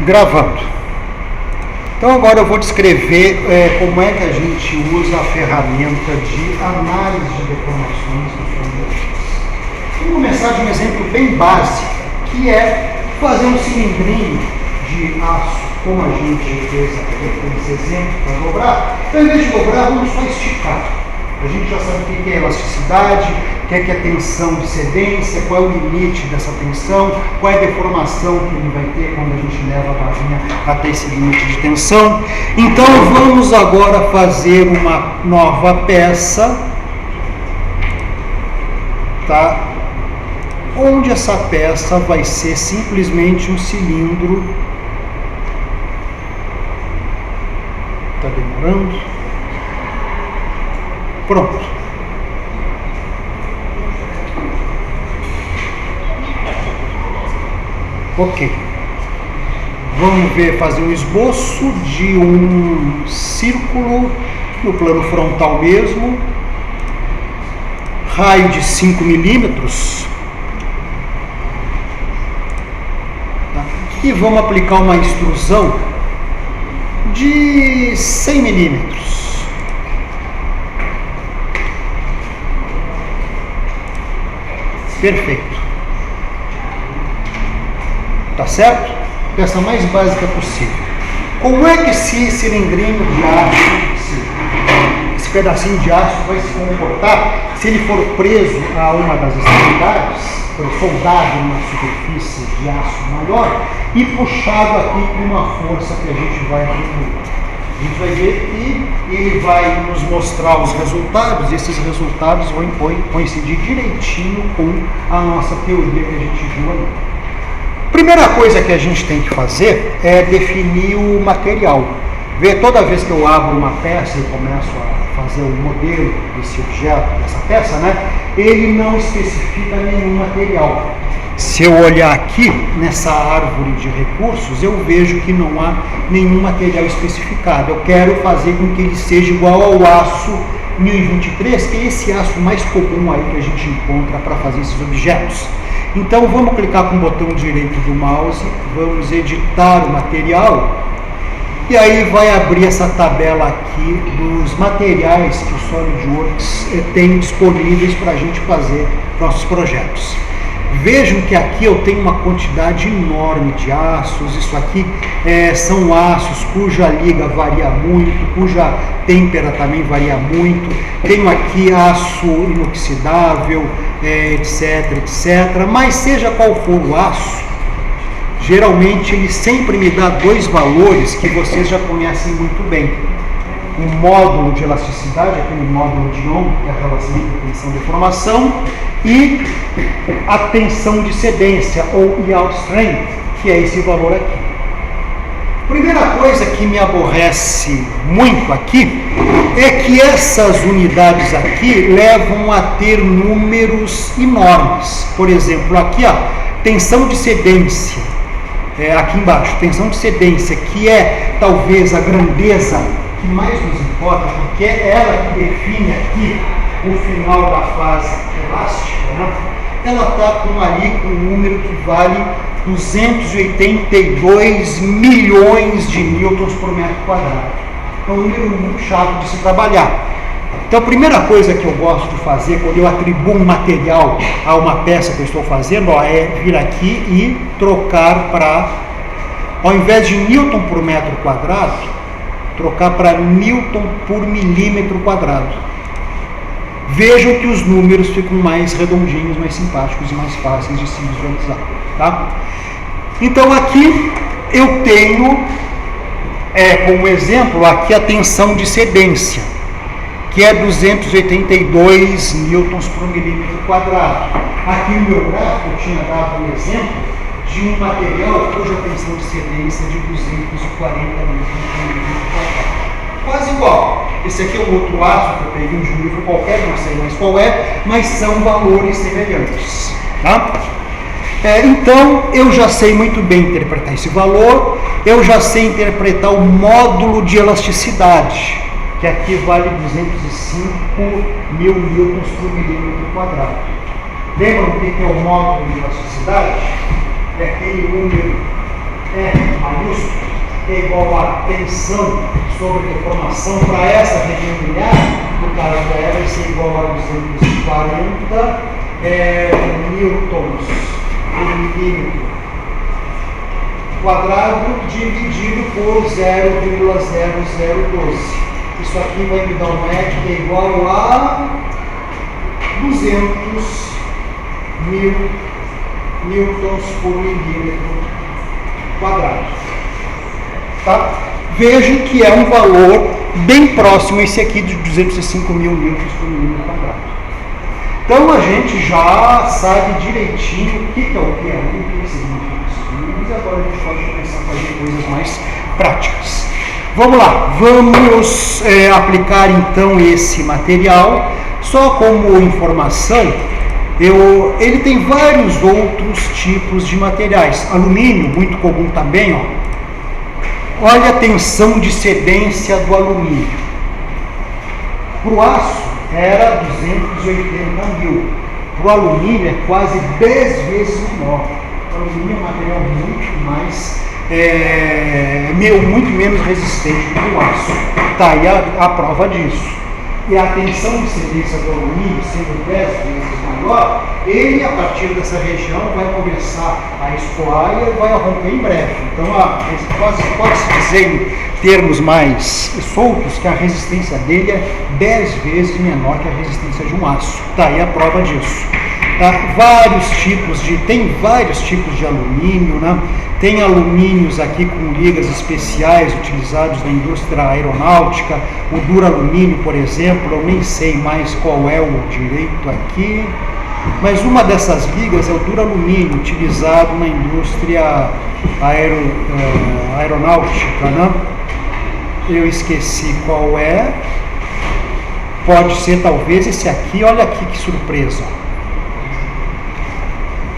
Gravando. Então agora eu vou descrever como é que a gente usa a ferramenta de análise de deformações do fluido. Vamos começar de um exemplo bem básico, que é fazer um cilindrinho de aço, como a gente fez aqui nesse exemplo, para dobrar. Então, ao invés de dobrar, vamos só esticar. A gente já sabe o que é elasticidade, o que é tensão de cedência, qual é o limite dessa tensão, qual é a deformação que ele vai ter quando a gente leva a barrinha até esse limite de tensão. Então vamos agora fazer uma nova peça, tá? Onde essa peça vai ser simplesmente um cilindro. Está demorando. Pronto. Ok. Vamos fazer um esboço de um círculo no plano frontal mesmo, raio de 5 milímetros. Tá? E vamos aplicar uma extrusão de 100 milímetros. Perfeito. Tá certo? Peça mais básica possível. Como é que esse cilindrinho de aço, esse pedacinho de aço vai se comportar se ele for preso a uma das extremidades, for soldado em uma superfície de aço maior e puxado aqui por uma força que a gente vai atribuir? A gente vai ver que ele vai nos mostrar os resultados, e esses resultados vão coincidir direitinho com a nossa teoria que a gente viu ali. Primeira coisa que a gente tem que fazer é definir o material. Toda vez que eu abro uma peça e começo a fazer o modelo desse objeto, dessa peça, né, ele não especifica nenhum material. Se eu olhar aqui nessa árvore de recursos, eu vejo que não há nenhum material especificado. Eu quero fazer com que ele seja igual ao aço 1023, que é esse aço mais comum aí que a gente encontra para fazer esses objetos. Então vamos clicar com o botão direito do mouse, vamos editar o material, e aí vai abrir essa tabela aqui dos materiais que o SolidWorks tem disponíveis para a gente fazer nossos projetos. Vejam que aqui eu tenho uma quantidade enorme de aços. Isso aqui são aços cuja liga varia muito, cuja têmpera também varia muito. Tenho aqui aço inoxidável, etc, etc. Mas seja qual for o aço, geralmente ele sempre me dá dois valores que vocês já conhecem muito bem. O módulo de elasticidade, aquele módulo de Ohm, que é a relação entre tensão e deformação, e a tensão de cedência, ou yield strength, que é esse valor aqui. Primeira coisa que me aborrece muito aqui é que essas unidades aqui levam a ter números enormes. Por exemplo, aqui, ó, tensão de cedência, aqui embaixo, tensão de cedência, que é talvez a grandeza que mais nos importa, porque é ela que define aqui o final da fase elástica, né? Ela está ali com um número que vale 282 milhões de newtons por metro quadrado. É um número muito chato de se trabalhar. Então a primeira coisa que eu gosto de fazer quando eu atribuo um material a uma peça que eu estou fazendo, é vir aqui e trocar para, ao invés de newton por metro quadrado, trocar para newton por milímetro quadrado. Vejam que os números ficam mais redondinhos, mais simpáticos e mais fáceis de se visualizar, tá? Então aqui eu tenho, como exemplo, aqui a tensão de cedência, que é 282 newtons por milímetro quadrado. Aqui no meu gráfico eu tinha dado um exemplo de um material cuja tensão de cedência é de 240 newtons por milímetro quadrado. Quase igual. Esse aqui é um outro aço que eu peguei de um livro qualquer, não sei mais qual é, mas são valores semelhantes. Tá? Então, eu já sei muito bem interpretar esse valor, eu já sei interpretar o módulo de elasticidade, que aqui vale 205 mil newtons por milímetro quadrado. Lembram o que é o módulo de elasticidade? É aquele número R maiúsculo, que é igual a tensão sobre deformação para essa região biliar, no caso dela vai ser igual a 240 newtons por milímetro quadrado dividido por 0,0012. Isso aqui vai me dar um MEC que é igual a 200 mil newtons por milímetro quadrado. Tá? Vejam que é um valor bem próximo esse aqui de 205 mil newtons por milímetro quadrado. Então a gente já sabe direitinho o que é o que é o que significa isso. E agora a gente pode começar a fazer coisas mais práticas. Vamos lá, vamos aplicar então esse material. Só como informação, ele tem vários outros tipos de materiais. Alumínio, muito comum também, ó. Olha a tensão de cedência do alumínio. Para o aço era 280 mil. Para o alumínio é quase 10 vezes menor. O alumínio é um material muito menos resistente do que o aço. Tá aí a prova disso. E a tensão de cedência do alumínio, sendo 10 vezes maior, ele, a partir dessa região, vai começar a escoar e vai romper em breve. Então, pode-se dizer, em termos mais soltos, que a resistência dele é 10 vezes menor que a resistência de um aço. Está aí a prova disso. Tá? Tem vários tipos de alumínio, né? Tem alumínios aqui com ligas especiais utilizados na indústria aeronáutica, o duralumínio, por exemplo, eu nem sei mais qual é o direito aqui, mas uma dessas ligas é o duralumínio utilizado na indústria aeronáutica, né? Eu esqueci qual é, pode ser talvez esse aqui, olha aqui que surpresa.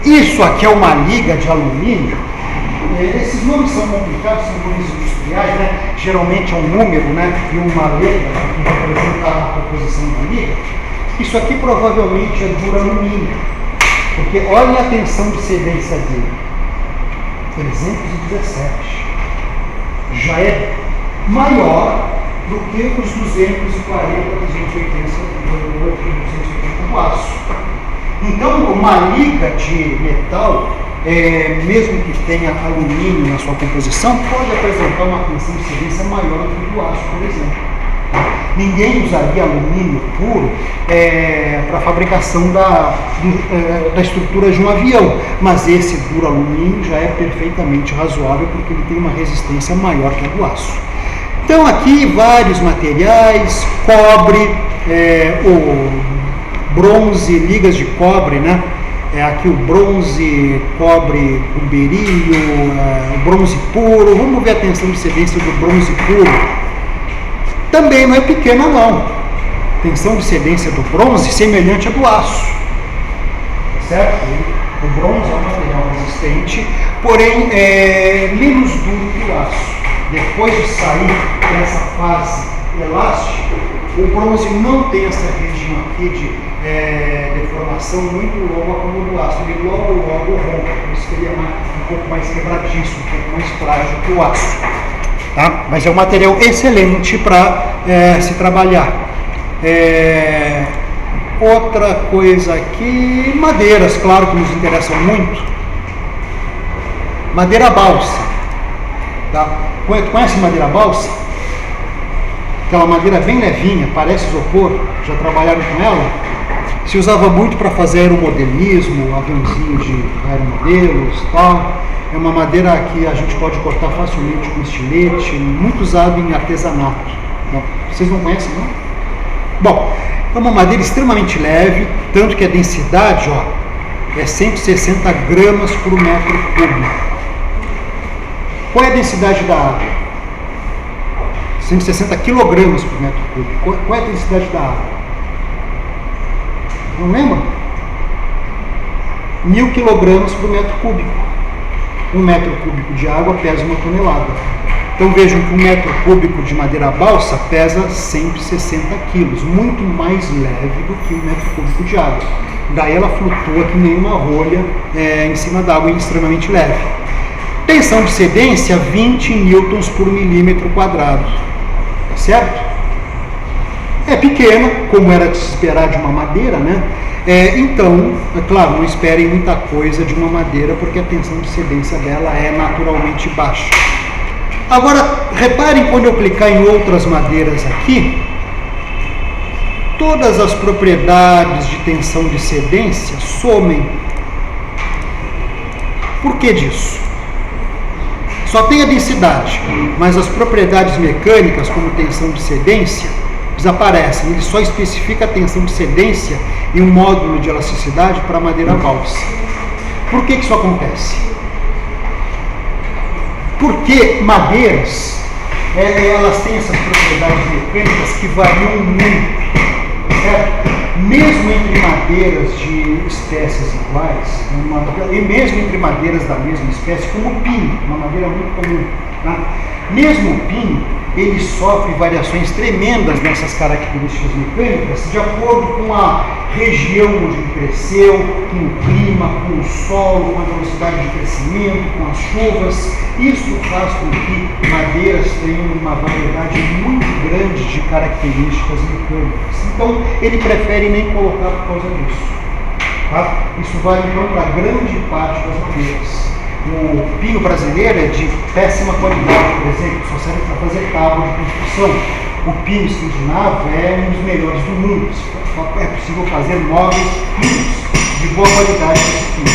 Isso aqui é uma liga de alumínio. Esses nomes são complicados, são nomes industriais, né? Geralmente é um número, né? E uma letra que representa a composição da liga. Isso aqui provavelmente é duralumínio, porque olha a tensão de cedência dele, 317. Já é maior do que os 240, 280 do aço. Então, uma liga de metal, mesmo que tenha alumínio na sua composição, pode apresentar uma tensão de cedência maior do que do aço, por exemplo. Ninguém usaria alumínio puro para a fabricação da estrutura de um avião, mas esse duralumínio já é perfeitamente razoável porque ele tem uma resistência maior que a do aço. Então aqui vários materiais, cobre, o bronze, ligas de cobre, né? Aqui o bronze, cobre com berílio, bronze puro. Vamos ver a tensão de cedência do bronze puro. Também não é pequena não. Tensão de cedência do bronze semelhante à do aço. Certo? O bronze é um material resistente, porém menos duro que o aço. Depois de sair dessa fase elástica, o bronze não tem essa região aqui de deformação muito longa como o do aço. Ele logo rompe, por isso que ele é um pouco mais quebradiço, um pouco mais frágil que o aço. Tá? Mas é um material excelente para se trabalhar. Outra coisa aqui, madeiras, claro que nos interessam muito. Madeira balsa. Tá? Conhece madeira balsa? Aquela madeira bem levinha, parece isopor, já trabalharam com ela? Se usava muito para fazer aeromodelismo, aviãozinho de aeromodelos e tal. É uma madeira que a gente pode cortar facilmente com estilete, muito usado em artesanato. Vocês não conhecem, não? Bom, é uma madeira extremamente leve, tanto que a densidade é 160 gramas por metro cúbico. Qual é a densidade da água? 160 quilogramas por metro cúbico. Qual é a densidade da água? Não lembra? 1000 quilogramas por metro cúbico. 1 metro cúbico de água pesa 1 tonelada. Então vejam que 1 metro cúbico de madeira balsa pesa 160 quilos, muito mais leve do que 1 metro cúbico de água. Daí ela flutua que nem uma rolha em cima da água e extremamente leve. Tensão de cedência, 20 newtons por milímetro quadrado. Tá certo? É pequena, como era de se esperar de uma madeira, né? Então, é claro, não esperem muita coisa de uma madeira, porque a tensão de cedência dela é naturalmente baixa. Agora, reparem quando eu aplicar em outras madeiras aqui, todas as propriedades de tensão de cedência somem. Por que disso? Só tem a densidade, mas as propriedades mecânicas, como tensão de cedência, desaparecem. Ele só especifica a tensão de cedência e um módulo de elasticidade para a madeira valsa. Por que isso acontece? Porque madeiras, elas têm essas propriedades mecânicas que variam muito, certo? Mesmo entre madeiras de espécies iguais, e mesmo entre madeiras da mesma espécie, como o pinho, uma madeira muito comum, né? Mesmo o pinho, ele sofre variações tremendas nessas características mecânicas de acordo com a região onde ele cresceu, com o clima, com o solo, com a velocidade de crescimento, com as chuvas. Isso faz com que madeiras tenham uma variedade muito grande de características mecânicas. Então, ele prefere nem colocar por causa disso. Tá? Isso vale então para grande parte das madeiras. O pinho brasileiro é de péssima qualidade, por exemplo, só serve para fazer tábua de construção. O pinho escandinavo é um dos melhores do mundo. É possível fazer móveis pinos de boa qualidade desse pinho.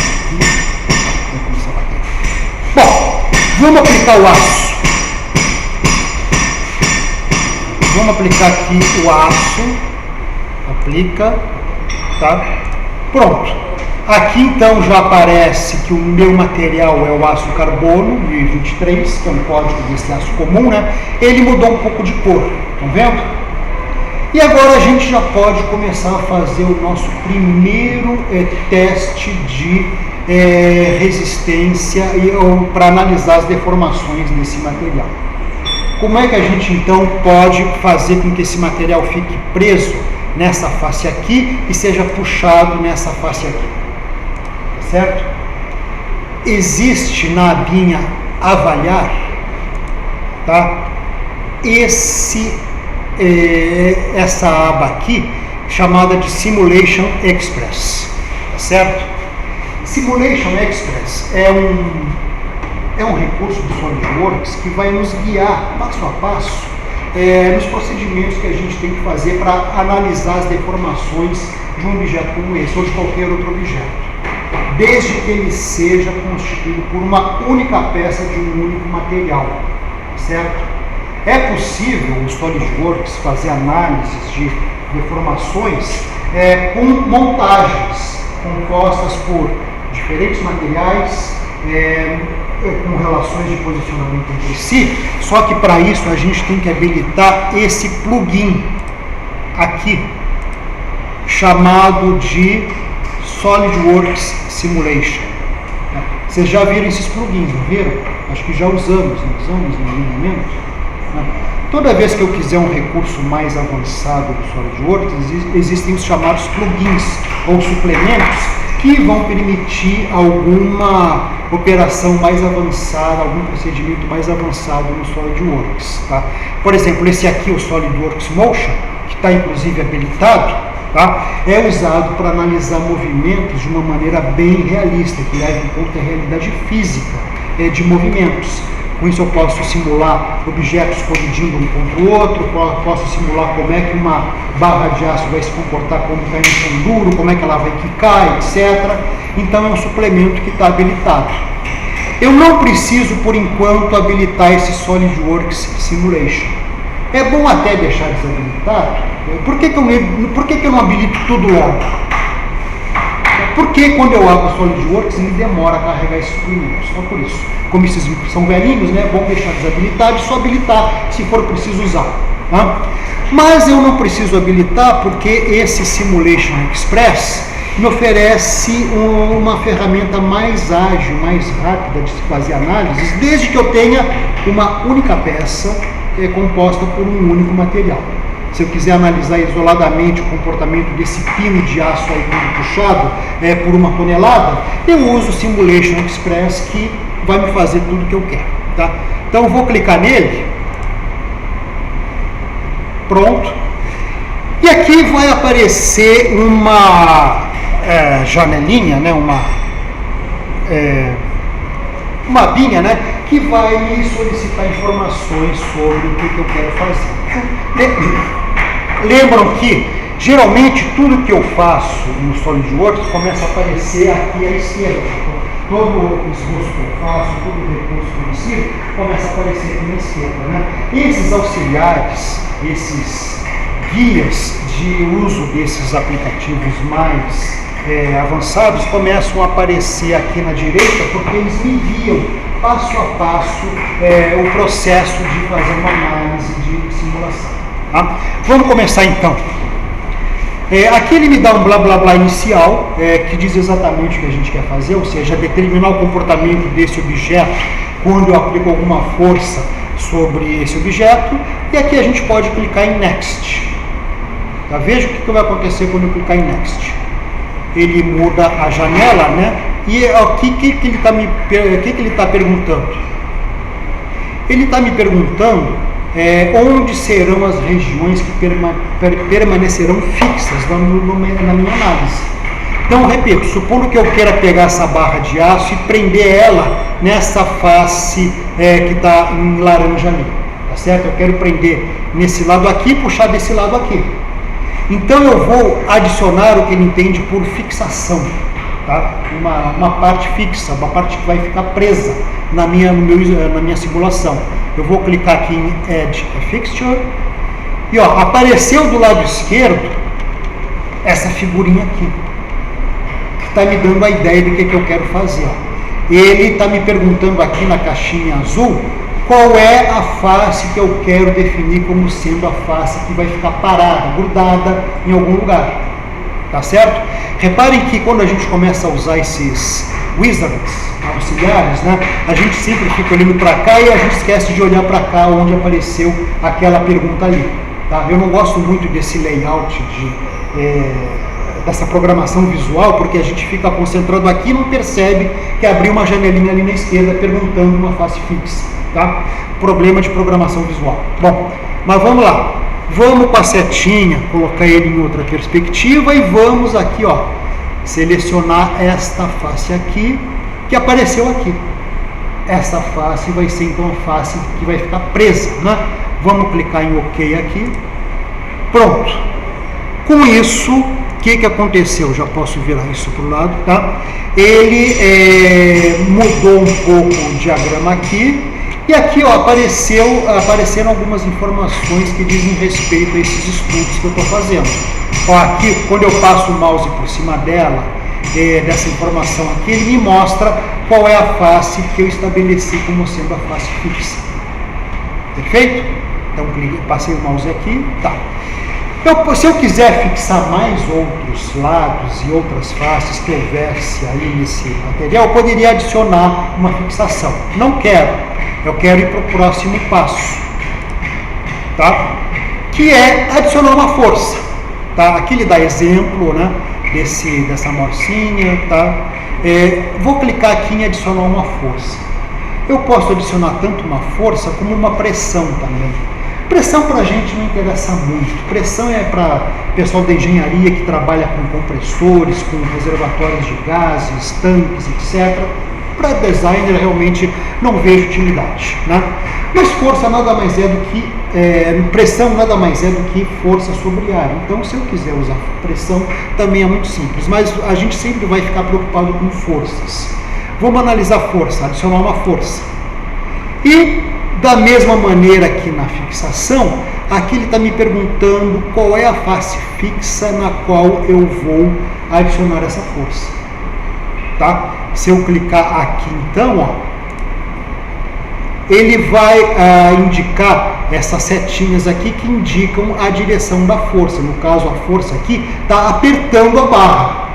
Bom, vamos aplicar o aço. Vamos aplicar aqui o aço. Aplica. Tá? Pronto. Aqui então já aparece que o meu material é o aço carbono 1023, que é um código desse aço comum, né? Ele mudou um pouco de cor, estão vendo? E agora a gente já pode começar a fazer o nosso primeiro teste de resistência para analisar as deformações desse material. Como é que a gente então pode fazer com que esse material fique preso nessa face aqui e seja puxado nessa face aqui? Certo? Existe na abinha avaliar, tá? Essa aba aqui, chamada de Simulation Express, tá certo? Simulation Express é um recurso do SolidWorks que vai nos guiar passo a passo nos procedimentos que a gente tem que fazer para analisar as deformações de um objeto como esse ou de qualquer outro objeto, desde que ele seja constituído por uma única peça de um único material, certo? É possível o SolidWorks fazer análises de deformações com montagens compostas por diferentes materiais, com relações de posicionamento entre si, só que para isso a gente tem que habilitar esse plugin aqui, chamado de SolidWorks Simulation. Vocês já viram esses plugins, não viram? Acho que já usamos em algum momento. Toda vez que eu quiser um recurso mais avançado do SolidWorks, existem os chamados plugins ou suplementos que vão permitir alguma operação mais avançada, algum procedimento mais avançado no SolidWorks. Tá? Por exemplo, esse aqui, o SolidWorks Motion, que está inclusive habilitado, tá? É usado para analisar movimentos de uma maneira bem realista, que leva em conta a realidade física de movimentos. Com isso eu posso simular objetos colidindo um contra o outro, posso simular como é que uma barra de aço vai se comportar quando cai no chão duro, como é que ela vai quicar, etc. Então é um suplemento que está habilitado. Eu não preciso, por enquanto, habilitar esse SolidWorks Simulation. É bom até deixar desabilitado. Por que que eu não habilito tudo logo? Porque quando eu abro o SolidWorks, ele demora a carregar esses suplementos. Só por isso. Como esses são velhinhos, né, é bom deixar desabilitado e só habilitar se for preciso usar. Tá? Mas eu não preciso habilitar porque esse Simulation Express me oferece uma ferramenta mais ágil, mais rápida de se fazer análises, desde que eu tenha uma única peça composta por um único material. Se eu quiser analisar isoladamente o comportamento desse pino de aço aí quando puxado por uma tonelada, eu uso o Simulation Express, que vai me fazer tudo que eu quero, tá? Então eu vou clicar nele, pronto, e aqui vai aparecer uma janelinha, né, uma abinha, né, que vai me solicitar informações sobre o que eu quero fazer. Lembram que geralmente tudo que eu faço no SolidWorks começa a aparecer aqui à esquerda. Todo o esboço que eu faço, todo o recurso que eu ensino, começa a aparecer aqui na esquerda, né? Esses auxiliares, esses guias de uso desses aplicativos mais avançados começam a aparecer aqui na direita, porque eles me guiam passo a passo o processo de fazer uma análise de simulação. Tá? Vamos começar então. Aqui ele me dá um blá blá blá inicial, que diz exatamente o que a gente quer fazer, ou seja, determinar o comportamento desse objeto quando eu aplico alguma força sobre esse objeto, e aqui a gente pode clicar em Next. Tá? Veja o que vai acontecer quando eu clicar em Next. Ele muda a janela, né? E aqui o que ele está perguntando? Ele está me perguntando onde serão as regiões que permanecerão fixas na minha análise. Então, repito, supondo que eu queira pegar essa barra de aço e prender ela nessa face que está em laranja ali, tá certo? Eu quero prender nesse lado aqui e puxar desse lado aqui. Então eu vou adicionar o que ele entende por fixação, tá? Uma parte fixa, uma parte que vai ficar presa na minha simulação. Eu vou clicar aqui em Add a Fixture e ó, apareceu do lado esquerdo essa figurinha aqui, que está me dando a ideia do que eu quero fazer. Ó. Ele está me perguntando aqui na caixinha azul qual é a face que eu quero definir como sendo a face que vai ficar parada, grudada em algum lugar. Tá certo? Reparem que quando a gente começa a usar esses wizards auxiliares, né, a gente sempre fica olhando para cá e a gente esquece de olhar para cá onde apareceu aquela pergunta ali. Tá? Eu não gosto muito desse layout dessa programação visual, porque a gente fica concentrado aqui e não percebe que abriu uma janelinha ali na esquerda perguntando uma face fixa. Tá? Problema de programação visual. Bom, mas vamos lá. Vamos com a setinha, colocar ele em outra perspectiva e vamos aqui, ó, selecionar esta face aqui, que apareceu aqui. Essa face vai ser então a face que vai ficar presa, né? Vamos clicar em OK aqui. Pronto. Com isso, o que aconteceu? Já posso virar isso para o lado, tá? Ele mudou um pouco o diagrama aqui. E aqui ó, apareceram algumas informações que dizem respeito a esses estudos que eu estou fazendo. Ó, aqui, quando eu passo o mouse por cima dela, dessa informação aqui, ele me mostra qual é a face que eu estabeleci como sendo a face fixa. Perfeito? Então, passei o mouse aqui, tá. Então, se eu quiser fixar mais outros lados e outras faces que houvesse aí nesse material, eu poderia adicionar uma fixação. Não quero. Eu quero ir para o próximo passo, tá? Que é adicionar uma força, tá? Aqui ele dá exemplo, né? Dessa morcinha, tá? Vou clicar aqui em adicionar uma força. Eu posso adicionar tanto uma força como uma pressão também. Pressão para a gente não interessa muito. Pressão é para pessoal da engenharia que trabalha com compressores, com reservatórios de gases, tanques, etc. Para designer realmente não vejo utilidade, né? Mas força nada mais é do que pressão nada mais é do que força sobre ar. Então, se eu quiser usar pressão, também é muito simples. Mas a gente sempre vai ficar preocupado com forças. Vamos analisar força, adicionar uma força. E da mesma maneira que na fixação, aqui ele está me perguntando qual é a face fixa na qual eu vou adicionar essa força, tá? Se eu clicar aqui então, ó, ele vai indicar essas setinhas aqui que indicam a direção da força. No caso, a força aqui está apertando a barra,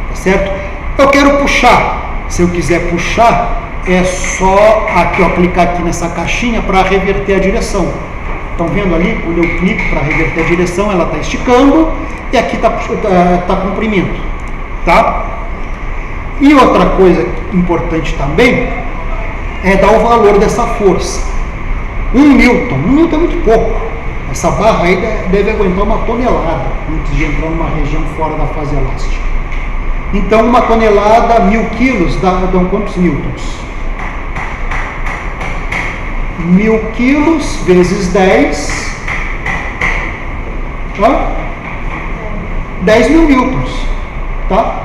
tá certo? Eu quero puxar. Se eu quiser puxar, é só aqui, ó, aplicar aqui nessa caixinha para reverter a direção. Estão vendo ali? Quando eu clico para reverter a direção, ela está esticando e aqui está comprimindo, tá? E outra coisa importante também é dar o valor dessa força. 1 Newton é muito pouco. Essa barra aí deve aguentar 1 tonelada antes de entrar numa região fora da fase elástica. Então 1 tonelada, 1000 quilos, dão quantos newtons? 1000 quilos vezes 10, 10 mil newtons, tá?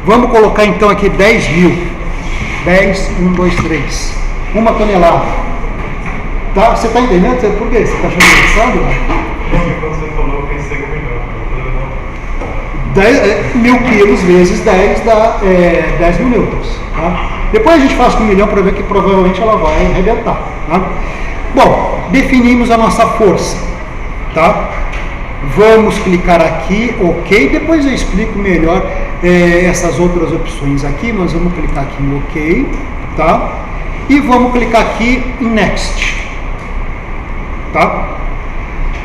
Vamos colocar então aqui 10 mil. 10, 1, 2, 3. 1 tonelada. Tá? Você está entendendo? Por quê? Você está achando engraçado? Quando você falou, eu pensei que melhor. 1000 quilos vezes 10 dá 10 mil newtons. Tá? Depois a gente faz com 1 milhão para ver que provavelmente ela vai arrebentar. Tá? Bom, definimos a nossa força. Tá? Vamos clicar aqui, ok. Depois eu explico melhor essas outras opções aqui. Nós vamos clicar aqui em ok. Tá? E vamos clicar aqui em next. Tá?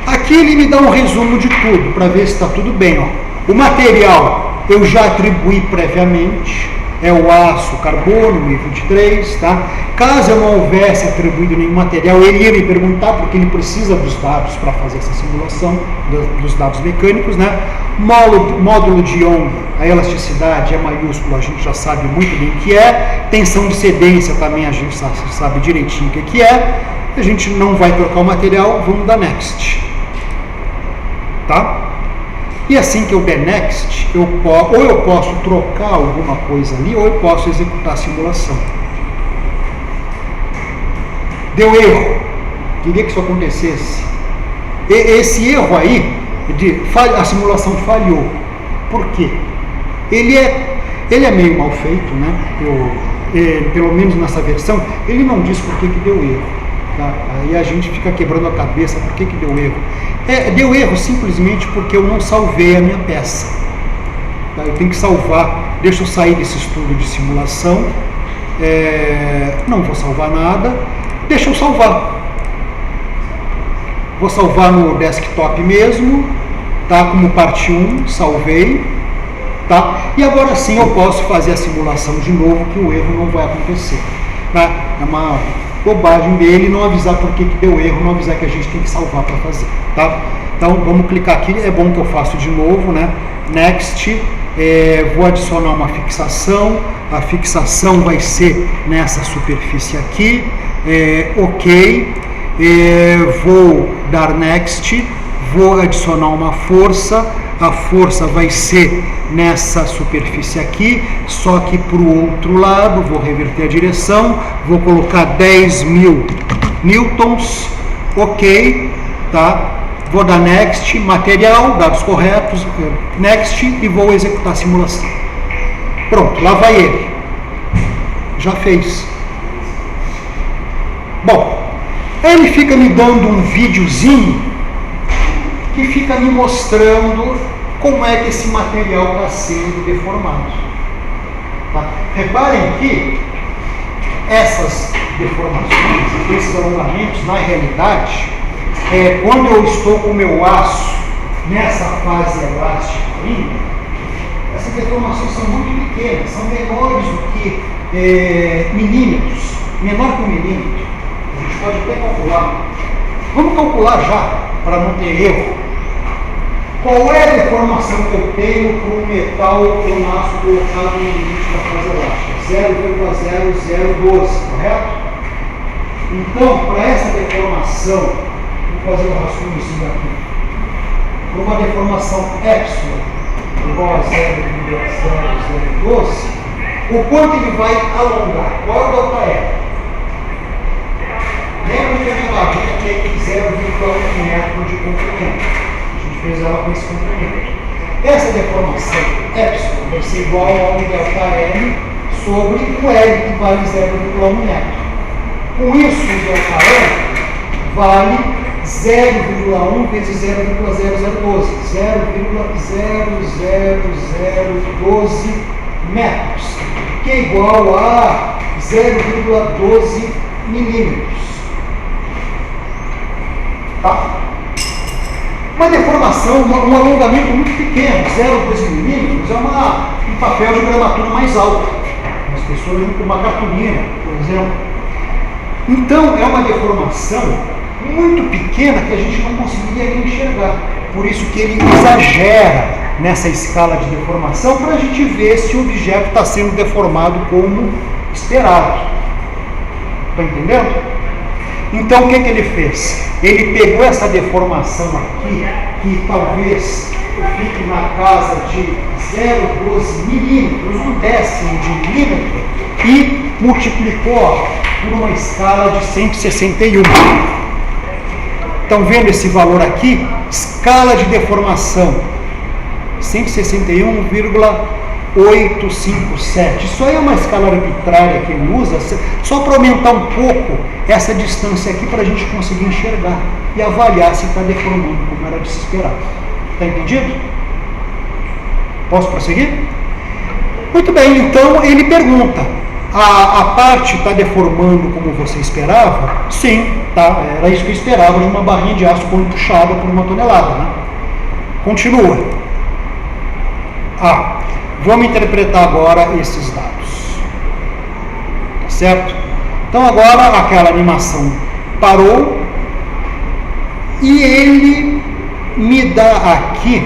Aqui ele me dá um resumo de tudo, para ver se está tudo bem. Ó. O material eu já atribuí previamente, é o aço carbono, 1023, tá? Caso eu não houvesse atribuído nenhum material, ele ia me perguntar, porque ele precisa dos dados para fazer essa simulação, dos dados mecânicos, né? Módulo de Young, a elasticidade é maiúsculo, a gente já sabe muito bem o que é. Tensão de cedência também a gente sabe direitinho o que é. A gente não vai trocar o material, vamos dar next. Tá? E assim que eu der next, ou eu posso trocar alguma coisa ali, ou eu posso executar a simulação. Deu erro. Queria que isso acontecesse. Esse erro aí, a simulação falhou. Por quê? Ele é meio mal feito, né? Pelo menos nessa versão, ele não diz por que deu erro. Tá? Aí a gente fica quebrando a cabeça, por que deu erro? Deu erro simplesmente porque eu não salvei a minha peça. Tá? Eu tenho que salvar, deixa eu sair desse estudo de simulação, não vou salvar nada, deixa eu salvar. Vou salvar no desktop mesmo, tá? Como parte 1, salvei. Tá? E agora sim eu posso fazer a simulação de novo, que o erro não vai acontecer. Tá? É uma bobagem dele não avisar por que deu erro, não avisar que a gente tem que salvar para fazer. Tá? Então vamos clicar aqui, é bom que eu faço de novo, né? Next, vou adicionar uma fixação, a fixação vai ser nessa superfície aqui, ok, vou dar next, vou adicionar uma força, a força vai ser nessa superfície aqui, só que para o outro lado, vou reverter a direção, vou colocar 10 mil newtons, ok, tá? Vou dar next, material, dados corretos, next, e vou executar a simulação. Pronto, lá vai ele. Já fez. Bom, ele fica me dando um videozinho que fica me mostrando como é que esse material está sendo deformado. Tá? Reparem que essas deformações, esses alongamentos, na realidade, quando eu estou com o meu aço nessa fase elástica ainda, essas deformações são muito pequenas, são menores do que milímetros, menor que 1 milímetro. A gente pode até calcular. Vamos calcular já, para não ter erro. Qual é a deformação que eu tenho para um metal ou um aço colocado no limite da fase elástica? 0,0012, correto? Então, para essa deformação, vou fazer um rascunhozinho aqui. Para uma deformação epsilon igual a 0,0012, o quanto ele vai alongar? Qual é o delta E? Lembra que a minha barriga tem 0,1 metro de comprimento. Fez ela com esse comprimento. Essa deformação epsilon vai ser igual ao delta M sobre o L, que vale 0,1 metro. Com isso, o delta M vale 0,1 vezes 0,0012, 0,00012 metros, que é igual a 0,12 milímetros. Tá? Uma deformação, um alongamento muito pequeno, 0,12 milímetros, é um papel de gramatura mais alto. As pessoas usam uma cartolina, por exemplo. Então é uma deformação muito pequena que a gente não conseguiria nem enxergar. Por isso que ele exagera nessa escala de deformação para a gente ver se o objeto está sendo deformado como esperado. Está entendendo? Então o que ele fez? Ele pegou essa deformação aqui, que talvez fique na casa de 0,12 milímetros, um décimo de milímetro, e multiplicou por uma escala de 161. Estão vendo esse valor aqui? Escala de deformação 161,857. Isso aí é uma escala arbitrária que ele usa só para aumentar um pouco essa distância aqui para a gente conseguir enxergar e avaliar se está deformando como era de se esperar. Está entendido? Posso prosseguir? Muito bem, então ele pergunta: a parte está deformando como você esperava? Sim, tá, era isso que eu esperava numa barrinha de aço quando puxada por 1 tonelada, né? Continua. Vamos interpretar agora esses dados. Tá certo? Então agora aquela animação parou e ele me dá aqui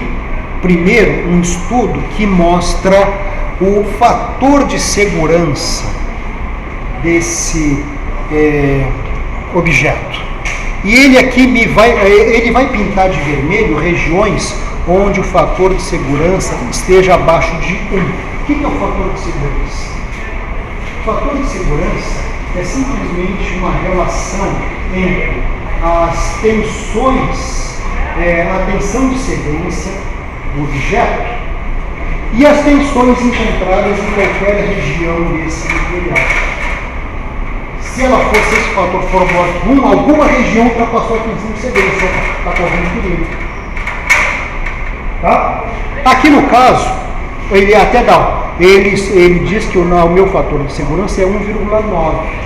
primeiro um estudo que mostra o fator de segurança desse objeto. E ele aqui ele vai pintar de vermelho regiões onde o fator de segurança esteja abaixo de 1. O que é o fator de segurança? O fator de segurança é simplesmente uma relação entre as tensões, a tensão de cedência do objeto e as tensões encontradas em qualquer região desse material. Se ela fosse, esse fator for maior que 1, alguma região ultrapassou a tensão de cedência, está correndo perigo. Tá? Aqui no caso, ele até dá, ele diz que o meu fator de segurança é 1,9.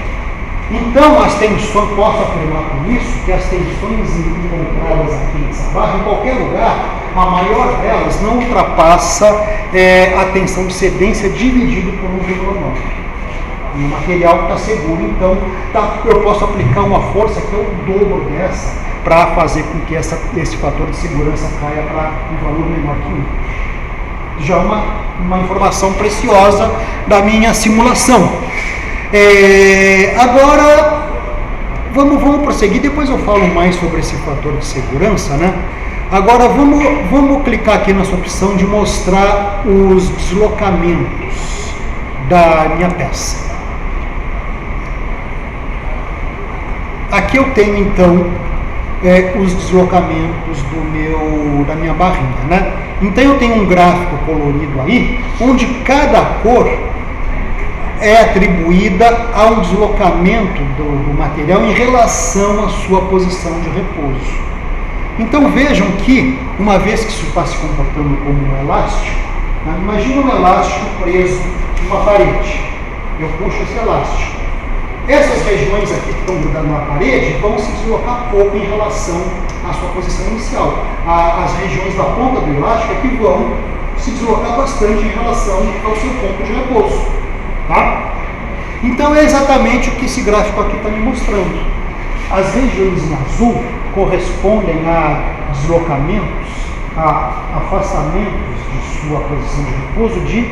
Então as tensões, posso afirmar com isso, que as tensões encontradas aqui nessa barra, em qualquer lugar, a maior delas não ultrapassa a tensão de cedência dividido por 1,9. O material está seguro, então eu posso aplicar uma força que é o dobro dessa para fazer com que esse fator de segurança caia para um valor menor que 1. Já uma informação preciosa da minha simulação. Agora vamos prosseguir, depois eu falo mais sobre esse fator de segurança, né? Agora vamos clicar aqui nessa opção de mostrar os deslocamentos da minha peça. Aqui eu tenho então os deslocamentos da minha barrinha, né? Então eu tenho um gráfico colorido aí, onde cada cor é atribuída a um deslocamento do material em relação à sua posição de repouso. Então vejam que, uma vez que isso está se comportando como um elástico, né? Imagina um elástico preso numa parede. Eu puxo esse elástico. Essas regiões aqui que estão grudando na parede vão se deslocar pouco em relação à sua posição inicial. As regiões da ponta do elástico aqui vão se deslocar bastante em relação ao seu ponto de repouso. Tá? Então é exatamente o que esse gráfico aqui está me mostrando. As regiões em azul correspondem a deslocamentos, a afastamentos de sua posição de repouso de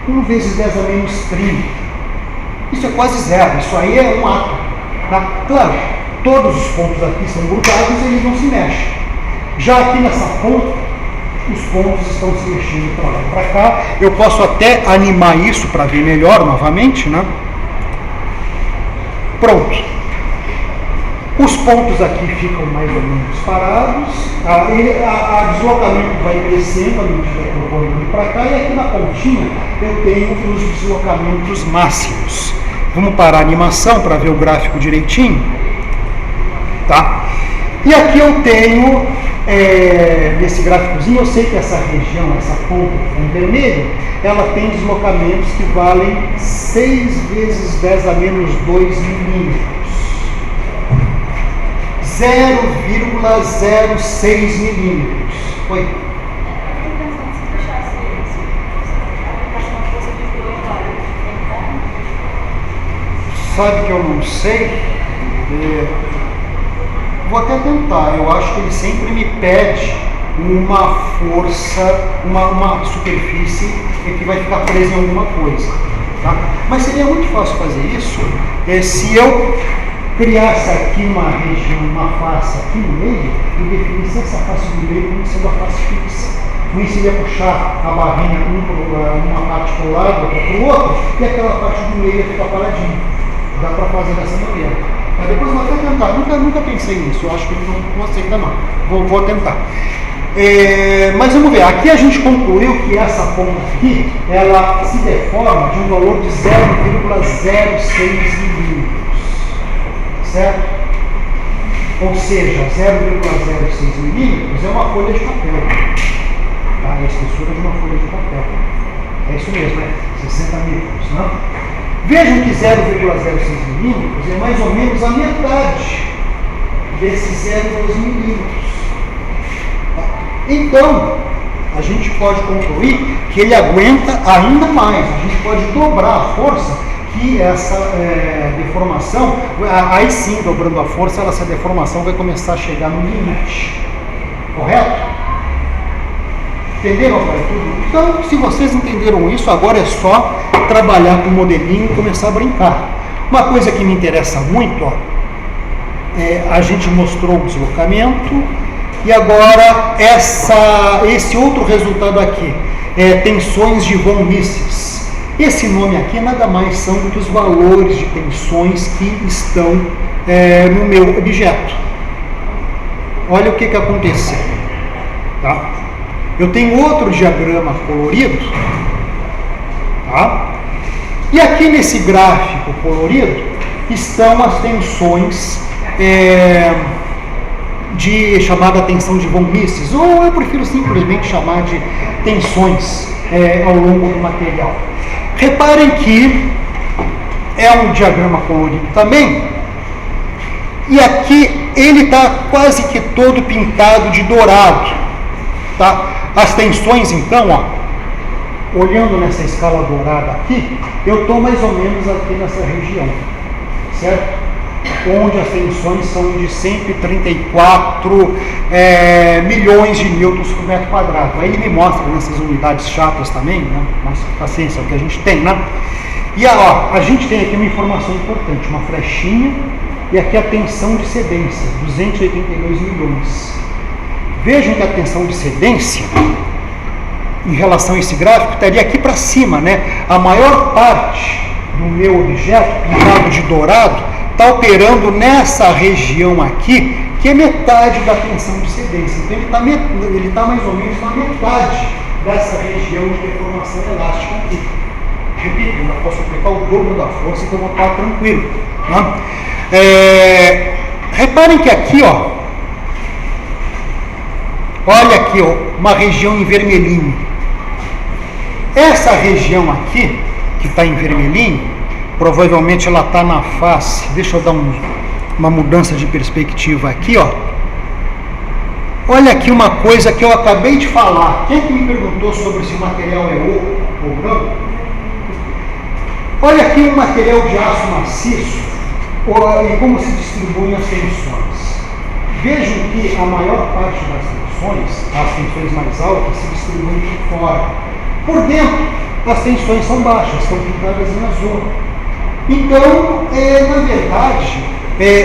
1 vezes 10 a menos 30. Isso é quase zero, isso aí é um átomo. Tá? Claro, todos os pontos aqui são grudados e eles não se mexem. Já aqui nessa ponta, os pontos estão se mexendo para lá e para cá. Eu posso até animar isso para ver melhor novamente, né? Pronto. Os pontos aqui ficam mais ou menos parados. A deslocamento vai crescendo à medida que eu vou indo para cá. E aqui na pontinha eu tenho os deslocamentos máximos. Vamos parar a animação para ver o gráfico direitinho. Tá? E aqui eu tenho, nesse gráficozinho, eu sei que essa região, essa ponta em vermelho, ela tem deslocamentos que valem 6 vezes 10 a menos 2 milímetros. 0,06 milímetros. Oi? Sabe que eu não sei? Vou até tentar, eu acho que ele sempre me pede uma força, uma superfície que vai ficar presa em alguma coisa. Tá? Mas seria muito fácil fazer isso se eu criasse aqui uma região, uma face aqui no meio e definisse essa face do meio como sendo a face fixa. Com isso ia puxar a barrinha uma parte para o lado, outra para o outro, e aquela parte do meio ia ficar paradinha. Dá para fazer dessa maneira. Mas depois vou até tentar. Nunca pensei nisso, eu acho que ele não aceita não. Vou tentar. Mas vamos ver, aqui a gente concluiu que essa ponta aqui, ela se deforma de um valor de 0,06 milímetros. Certo? Ou seja, 0,06 milímetros é uma folha de papel. Tá? É a espessura de uma folha de papel. É isso mesmo, 60 microns. Não? Vejam que 0,06 milímetros é mais ou menos a metade desses 0,2 milímetros. Então, a gente pode concluir que ele aguenta ainda mais. A gente pode dobrar a força que essa deformação, aí sim, dobrando a força, essa deformação vai começar a chegar no limite. Correto? Entenderam agora tudo? Então, se vocês entenderam isso, agora é só trabalhar com o modelinho e começar a brincar. Uma coisa que me interessa muito, a gente mostrou o deslocamento e agora esse outro resultado aqui, tensões de von Mises. Esse nome aqui nada mais são do que os valores de tensões que estão no meu objeto. Olha o que aconteceu. Tá? Eu tenho outro diagrama colorido, tá? E aqui nesse gráfico colorido estão as tensões chamada tensão de von Mises, ou eu prefiro simplesmente chamar de tensões ao longo do material. Reparem que é um diagrama colorido também, e aqui ele está quase que todo pintado de dourado, tá? As tensões, então, olhando nessa escala dourada aqui, eu estou mais ou menos aqui nessa região, certo? Onde as tensões são de 134 milhões de newtons por metro quadrado. Aí ele me mostra nessas unidades chatas também, né? Mas paciência, é o que a gente tem, né? E a gente tem aqui uma informação importante, uma flechinha, e aqui a tensão de cedência, 282 milhões. Vejam que a tensão de cedência, em relação a esse gráfico, estaria aqui para cima, né? A maior parte do meu objeto, pintado de dourado, está operando nessa região aqui, que é metade da tensão de cedência. Então ele está mais ou menos na metade dessa região de deformação elástica aqui. Repito, eu posso aplicar o dobro da força que eu vou estar tranquilo. Né? Reparem que aqui, olha aqui, uma região em vermelhinho. Essa região aqui, que está em vermelhinho, provavelmente ela está na face. Deixa eu dar uma mudança de perspectiva aqui, Olha aqui uma coisa que eu acabei de falar. Quem que me perguntou sobre se o material é oco ou branco? Olha aqui um material de aço maciço e como se distribuem as tensões. Vejam que a maior parte das tensões, as tensões mais altas, se distribuem por fora. Por dentro, as tensões são baixas, estão pintadas em azul. Então, na verdade,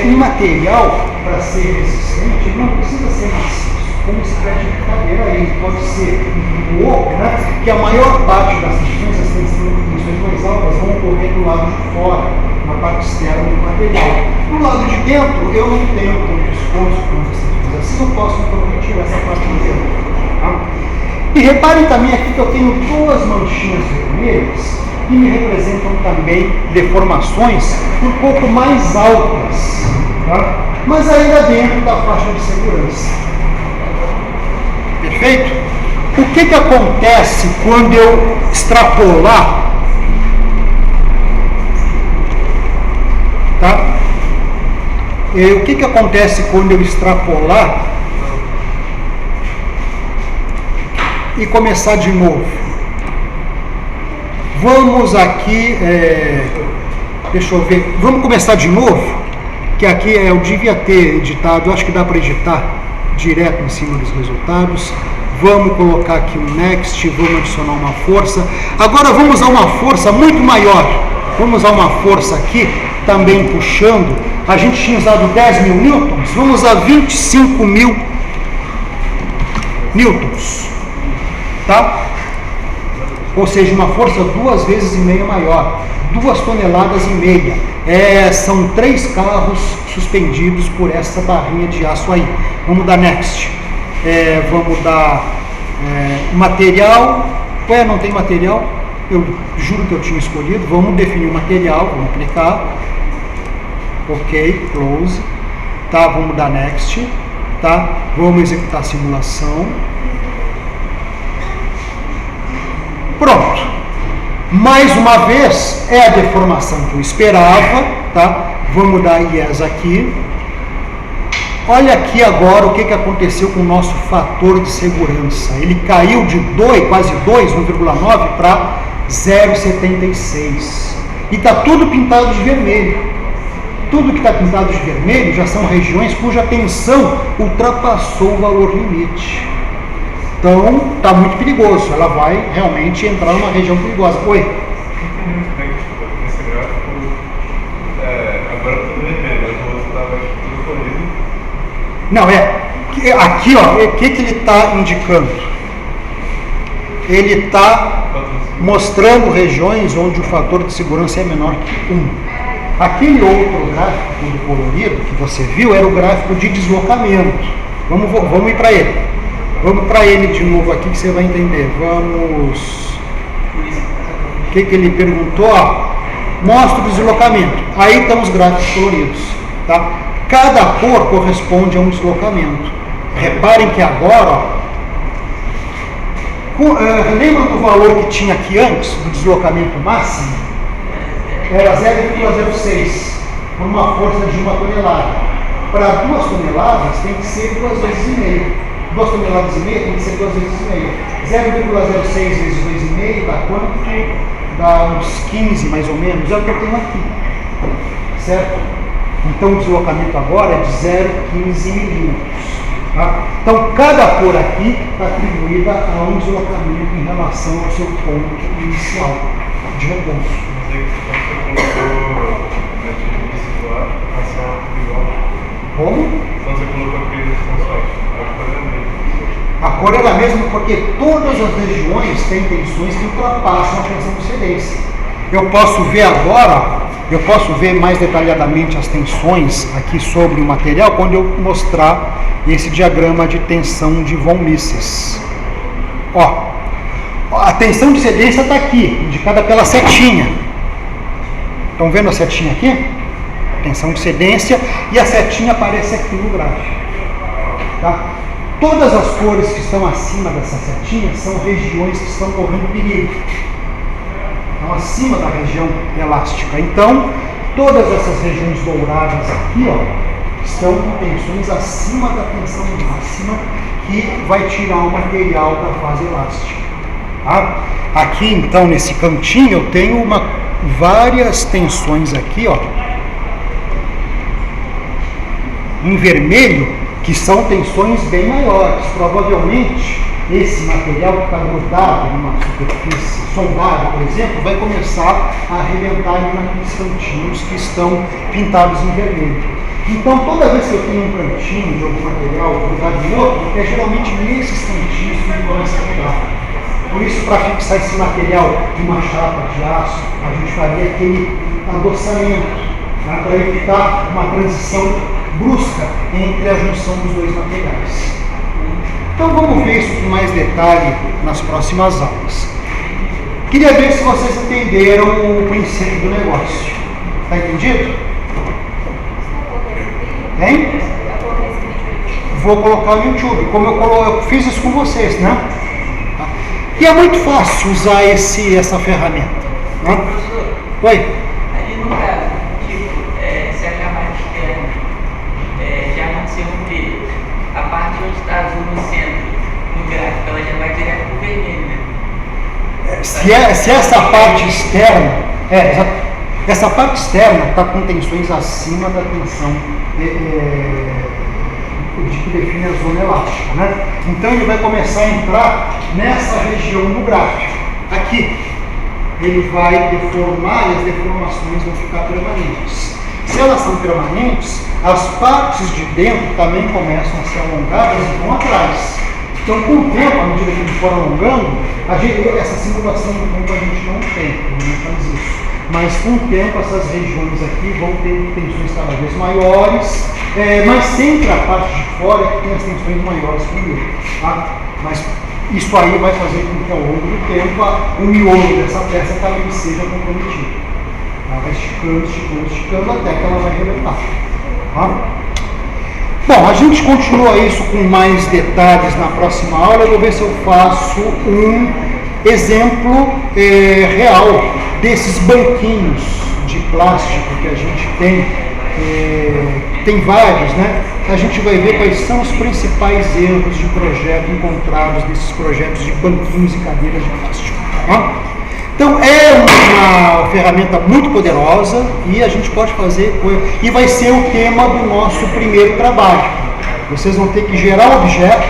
um material, para ser resistente, não precisa ser maciço, como esse pé de brincadeira aí. Pode ser um oco, né? Que a maior parte das tensões, as tensões mais altas, vão ocorrer do lado de fora, na parte externa do material. Do lado de dentro, eu não tenho tanto esforço com as tensões, assim eu posso então retirar essa parte de dentro. Tá? E reparem também aqui que eu tenho duas manchinhas vermelhas que me representam também deformações um pouco mais altas, tá? Mas ainda dentro da faixa de segurança. Perfeito? O que acontece quando eu extrapolar? Tá? O que acontece quando eu extrapolar e começar de novo? Vamos aqui, deixa eu ver, vamos começar de novo? O que aqui eu devia ter editado, eu acho que dá para editar direto em cima dos resultados. Vamos colocar aqui um next, vamos adicionar uma força. Agora vamos usar uma força muito maior. Vamos usar uma força aqui, também puxando. A gente tinha usado 10 mil newtons, vamos usar 25 mil newtons. Tá? Ou seja, uma força 2,5 vezes maior. 2 toneladas e meia. São 3 carros suspendidos por essa barrinha de aço aí. Vamos dar next. Vamos dar material. Não tem material. Eu juro que eu tinha escolhido. Vamos definir o material. Vamos clicar. Ok, close. Tá, vamos dar next. Tá, vamos executar a simulação. Pronto. Mais uma vez, é a deformação que eu esperava, tá? Vamos dar yes aqui. Olha aqui agora o que aconteceu com o nosso fator de segurança. Ele caiu de 2, quase 2, 1,9 para 0,76. E está tudo pintado de vermelho. Tudo que está pintado de vermelho já são regiões cuja tensão ultrapassou o valor limite. Então, está muito perigoso. Ela vai realmente entrar numa região perigosa. Oi? Esse gráfico, agora tudo vermelho, mas o outro estava tudo colorido. Não, aqui, ó, o que ele está indicando? Ele está mostrando regiões onde o fator de segurança é menor que 1. Aquele outro gráfico do colorido que você viu era o gráfico de deslocamento. Vamos ir para ele. Vamos para ele de novo aqui que você vai entender. Vamos. O que ele perguntou? Mostra o deslocamento. Aí estão os gráficos coloridos. Tá? Cada cor corresponde a um deslocamento. Reparem que agora, lembra do valor que tinha aqui antes, do deslocamento máximo? Era 0,06 por uma força de 1 tonelada. Para 2 toneladas tem que ser 2,5 vezes. 2 toneladas e meia tem que ser 2,5 vezes. 0,06 vezes 2,5 dá quanto? Dá uns 15 mais ou menos. É o que eu tenho aqui. Certo? Então o deslocamento agora é de 0,15 milímetros. Tá? Então cada cor aqui está atribuída a um deslocamento em relação ao seu ponto inicial de reponto. Como? Então você colocou aquele responsável. A cor é a mesma porque todas as regiões têm tensões que ultrapassam a tensão de cedência. Eu posso ver agora, eu posso ver mais detalhadamente as tensões aqui sobre o material quando eu mostrar esse diagrama de tensão de von Mises. Ó, a tensão de cedência está aqui, indicada pela setinha. Estão vendo a setinha aqui? Tensão de cedência, e a setinha aparece aqui no gráfico. Tá? Todas as cores que estão acima dessa setinha são regiões que estão correndo perigo. Estão acima da região elástica. Então, todas essas regiões douradas aqui, ó, estão com tensões acima da tensão máxima, que vai tirar o material da fase elástica. Tá? Aqui, então, nesse cantinho, eu tenho várias tensões aqui, ó, em vermelho, que são tensões bem maiores. Provavelmente, esse material que está grudado numa superfície soldada, por exemplo, vai começar a arrebentar naqueles cantinhos que estão pintados em vermelho. Então, toda vez que eu tenho um cantinho de algum material grudado em outro, é geralmente nesses cantinhos que ele começa a grudar. Por isso, para fixar esse material em uma chapa de aço, a gente faria aquele adossamento, para evitar uma transição brusca entre a junção dos dois materiais. Então vamos ver isso com mais detalhe nas próximas aulas. Queria ver se vocês entenderam o princípio do negócio. Está entendido? Hein? Vou colocar no YouTube, como eu fiz isso com vocês, né? E é muito fácil usar essa ferramenta. Né? Oi? Ali no caso, se a camada externa já aconteceu um perigo, a parte onde está azul no centro, no gráfico, ela já vai direto para o vermelho, né? Se essa parte externa, Essa parte externa está com tensões acima da tensão de que define a zona elástica, né? Então ele vai começar a entrar nessa região no gráfico. Aqui ele vai deformar e as deformações vão ficar permanentes. Se elas são permanentes, as partes de dentro também começam a ser alongadas e vão atrás. Então, com o tempo, à medida que eles for alongando, essa simulação do tempo a gente não tem, não faz isso. Mas com o tempo, essas regiões aqui vão ter tensões cada vez maiores, mas sempre a parte de fora é que tem as tensões maiores primeiro. Tá? Mas isso aí vai fazer com que ao longo do tempo o miolo dessa peça também seja comprometido. Ela vai esticando, esticando, esticando até que ela vai arrebentar. Tá? Bom, a gente continua isso com mais detalhes na próxima aula. Eu vou ver se eu faço um exemplo real desses banquinhos de plástico que a gente tem. Tem vários, né? A gente vai ver quais são os principais erros de projeto encontrados nesses projetos de banquinhos e cadeiras de plástico. Tá? Então é uma ferramenta muito poderosa e a gente pode fazer, e vai ser o tema do nosso primeiro trabalho. Vocês vão ter que gerar um objeto,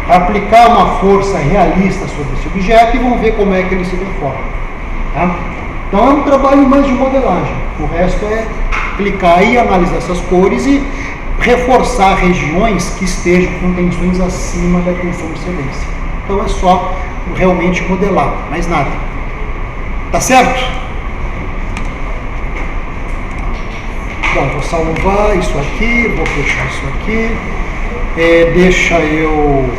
aplicar uma força realista sobre esse objeto e vão ver como é que ele se deforma. Tá? Então é um trabalho mais de modelagem, o resto é aplicar e analisar essas cores e reforçar regiões que estejam com tensões acima da tensão de cedência. Então é só realmente modelar, mais nada. Tá certo? Bom, vou salvar isso aqui, vou fechar isso aqui. Deixa eu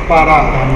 parar.